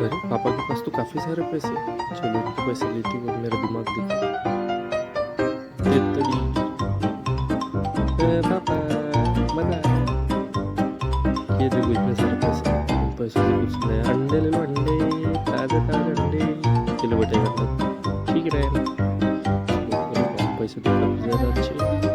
अरे पापा के पास तो काफ़ी सारे पैसे। चलो इनके पैसे लेती हूँ, मेरा दिमाग दिखा। ये तड़ी। पापा मजा आया। ये देखो इतने सारे पैसे, इन पैसों से कुछ नया अंडे ले लो, अंडे ताज़े ताज़े अंडे। चलो बेटा ठीक रहेगा। पैसे तो काफ़ी ज़्यादा अच्छे हैं।